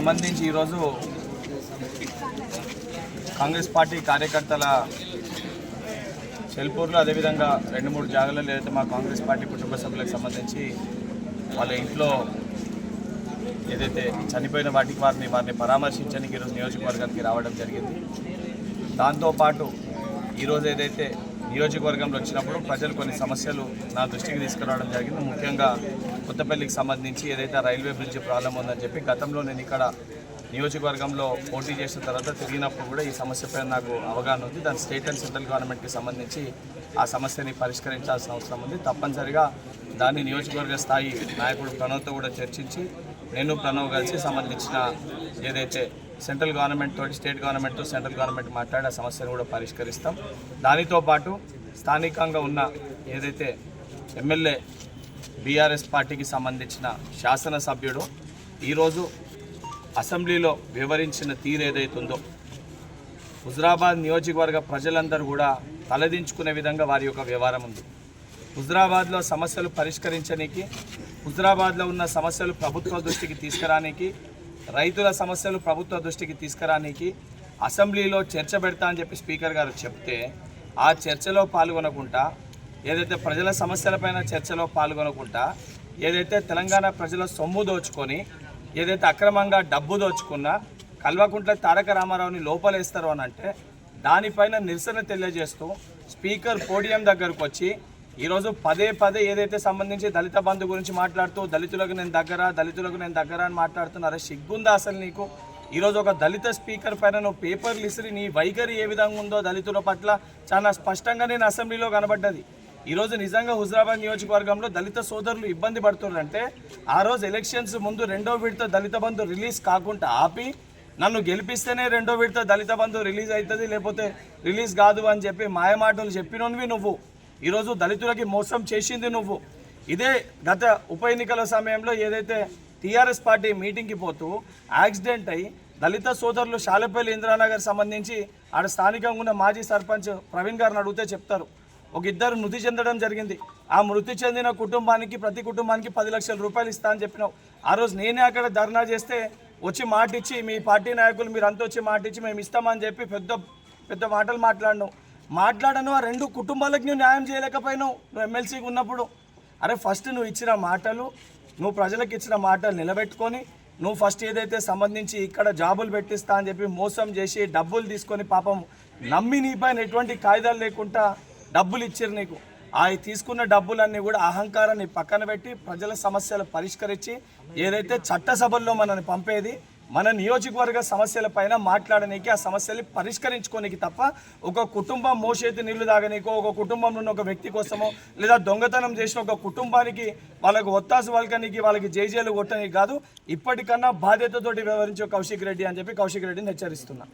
సంబంధించి ఈరోజు కాంగ్రెస్ పార్టీ కార్యకర్తల చెల్పూర్లో అదేవిధంగా 2-3 జాగాలలో ఏదైతే మా కాంగ్రెస్ పార్టీ కుటుంబ సభ్యులకు సంబంధించి వాళ్ళ ఇంట్లో ఏదైతే చనిపోయిన వారిని పరామర్శించడానికి ఈరోజు నియోజకవర్గానికి రావడం జరిగింది. దాంతోపాటు ఈరోజు ఏదైతే నియోజకవర్గంలో వచ్చినప్పుడు ప్రజలు కొన్ని సమస్యలు నా దృష్టికి తీసుకురావడం జరిగింది. ముఖ్యంగా కొత్తపల్లికి సంబంధించి ఏదైతే రైల్వే బ్రిడ్జ్ ప్రాబ్లం ఉందని చెప్పి గతంలో నేను ఇక్కడ నియోజకవర్గంలో పోటీ చేసిన తర్వాత తిరిగినప్పుడు కూడా ఈ సమస్యపై నాకు అవగాహన ఉంది. దాని స్టేట్ అండ్ సెంట్రల్ గవర్నమెంట్కి సంబంధించి ఆ సమస్యని పరిష్కరించాల్సిన అవసరం ఉంది. తప్పనిసరిగా దాన్ని నియోజకవర్గ స్థాయి నాయకుడు ప్రణవ్తో కూడా చర్చించి నేను ప్రణవ్ కలిసి సంబంధించిన ఏదైతే సెంట్రల్ గవర్నమెంట్ తోటి స్టేట్ గవర్నమెంట్తో సెంట్రల్ గవర్నమెంట్ మాట్లాడి ఆ సమస్యను కూడా పరిష్కరిస్తాం. దానితో పాటు స్థానికంగా ఉన్న ఏదైతే ఎమ్మెల్యే బీఆర్ఎస్ పార్టీకి సంబంధించిన శాసనసభ్యుడు ఈరోజు అసెంబ్లీలో వివరించిన తీరు ఏదైతుందో హుజరాబాద్ నియోజకవర్గ ప్రజలందరూ కూడా తలదించుకునే విధంగా వారి యొక్క వ్యవహారం ఉంది. హుజరాబాద్లో సమస్యలు పరిష్కరించడానికి, హుజరాబాద్లో ఉన్న సమస్యలు ప్రభుత్వ దృష్టికి తీసుకురానికి, రైతుల సమస్యలు ప్రభుత్వ దృష్టికి తీసుకురానికి అసెంబ్లీలో చర్చ పెడతా అని చెప్పి స్పీకర్ గారు చెప్తే ఆ చర్చలో పాల్గొనకుండా, ఏదైతే ప్రజల సమస్యలపైన చర్చలో పాల్గొనకుండా, ఏదైతే తెలంగాణ ప్రజల సొమ్ము దోచుకొని, ఏదైతే అక్రమంగా డబ్బు దోచుకున్నా కల్వకుంట్ల తారక రామారావుని లోపలేస్తారు అని అంటే దానిపైన నిరసన తెలియజేస్తూ స్పీకర్ పోడియం దగ్గరకు వచ్చి ఈరోజు పదే ఏదైతే సంబంధించి దళిత బంధు గురించి మాట్లాడుతూ దళితులకు నేను దగ్గర అని మాట్లాడుతున్నారా? సిగ్గుందా అసలు నీకు? ఈరోజు ఒక దళిత స్పీకర్ పైన నువ్వు పేపర్లు ఇసిరి నీ వైఖరి ఏ విధంగా ఉందో దళితుల పట్ల చాలా స్పష్టంగా నేను అసెంబ్లీలో కనబడ్డది. ఈరోజు నిజంగా హుజరాబాద్ నియోజకవర్గంలో దళిత సోదరులు ఇబ్బంది పడుతున్నారంటే ఆ రోజు ఎలక్షన్స్ ముందు 2వ విడత దళిత బంధు రిలీజ్ కాకుండా ఆపి నన్ను గెలిపిస్తేనే 2వ విడత దళిత బంధు రిలీజ్ అవుతుంది, లేకపోతే రిలీజ్ కాదు అని చెప్పి మాయమాటలు చెప్పినవి నువ్వు. ఈరోజు దళితులకి మోసం చేసింది నువ్వు. ఇదే గత ఉప ఎన్నికల సమయంలో ఏదైతే టీఆర్ఎస్ పార్టీ మీటింగ్కి పోతూ యాక్సిడెంట్ అయ్యి దళిత సోదరులు శాలపల్లి ఇంద్రానగర్ సంబంధించి ఆడ స్థానికంగా ఉన్న మాజీ సర్పంచ్ ప్రవీణ్ గారిని అడిగితే చెప్తారు, ఒక 2 మృతి చెందడం జరిగింది. ఆ మృతి చెందిన కుటుంబానికి ప్రతి కుటుంబానికి 10 లక్షల రూపాయలు ఇస్తా అని చెప్పినావు. ఆ రోజు నేనే అక్కడ ధర్నా చేస్తే వచ్చి మాటిచ్చి మీ పార్టీ నాయకులు మీరు అంతా వచ్చి మాటిచ్చి మేము ఇస్తామని చెప్పి పెద్ద మాటలు మాట్లాడను. ఆ 2 కుటుంబాలకు నువ్వు న్యాయం చేయలేకపోయినావు నువ్వు ఎమ్మెల్సీగా ఉన్నప్పుడు. అరే ఫస్ట్ నువ్వు ఇచ్చిన మాటలు, నువ్వు ప్రజలకు ఇచ్చిన మాటలు నిలబెట్టుకొని నువ్వు ఫస్ట్ ఏదైతే సంబంధించి ఇక్కడ జాబులు పెట్టిస్తా అని చెప్పి మోసం చేసి డబ్బులు తీసుకొని పాపం నమ్మి నీపైన ఎటువంటి కాయిదాలు లేకుండా డబ్బులు ఇచ్చారు నీకు. ఆ తీసుకున్న డబ్బులన్నీ కూడా అహంకారాన్ని పక్కన పెట్టి ప్రజల సమస్యలు పరిష్కరించి ఏదైతే చట్టసభల్లో మనల్ని పంపేది మన నియోజకవర్గ సమస్యలపైన మాట్లాడనీకి, ఆ సమస్యలు పరిష్కరించుకోనికి తప్ప ఒక కుటుంబం మోసేతి నీళ్లు తాగనీకో, ఒక కుటుంబంలో ఉన్న ఒక వ్యక్తి కోసమో, లేదా దొంగతనం చేసిన ఒక కుటుంబానికి వాళ్ళకు ఒత్తాసు వల్కనికి, వాళ్ళకి జైజేలు కొట్టనికి కాదు. ఇప్పటికన్నా బాధ్యతతోటి వ్యవహరించే కౌశిక్ రెడ్డి అని చెప్పి కౌశిక్ రెడ్డిని హెచ్చరిస్తున్నా.